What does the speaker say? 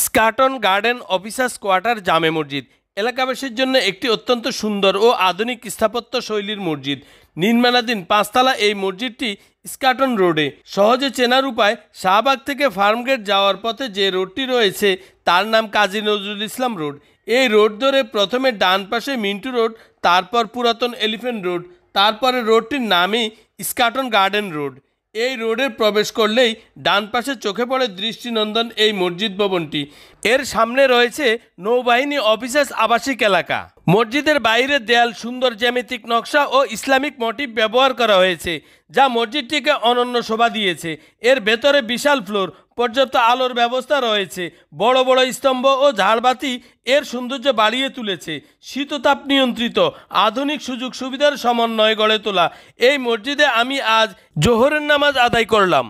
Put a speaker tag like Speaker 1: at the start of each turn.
Speaker 1: Eskaton garden officers quarter জামে মসজিদ এলাকাবাসীর জন্য একটি অত্যন্ত সুন্দর ও আধুনিক স্থাপত্য শৈলীর মসজিদ। নির্মাণাধীন 5 তলা এই মসজিদটি স্কাটন রোডে। সহজে চেনার উপায়, শাহবাগ থেকে ফার্মগেট যাওয়ার পথে যে রোডটি রয়েছে তার নাম কাজী নজরুল ইসলাম রোড। এই রোড ধরে প্রথমে ডান পাশে মিন্টু রোড, তারপর পুরাতন এলিফ্যান্ট রোড, তারপরে রোডটির নামই স্কাটন গার্ডেন রোড। এই রোডে প্রবেশ করলেই ডান পাশে চোখে পড়ে দৃষ্টিনন্দন এই মসজিদ ভবনটি। এর সামনে রয়েছে নৌবাহিনী অফিসার্স আবাসিক এলাকা। মসজিদের বাইরের দেয়াল সুন্দর জ্যামিতিক নকশা ও ইসলামিক মোটিভ ব্যবহার করা হয়েছে, যা মসজিদটিকে অনন্য শোভা দিয়েছে। এর ভেতরে বিশাল ফ্লোর, পর্যাপ্ত আলোর ব্যবস্থা রয়েছে। বড় বড় স্তম্ভ ও ঝাড়বাতি এর সৌন্দর্য বাড়িয়ে তুলেছে। শীততাপ নিয়ন্ত্রিত আধুনিক সুযোগ সুবিধার সমন্বয়ে গড়ে তোলা এই মসজিদে আমি আজ জোহরের নামাজ আদায় করলাম।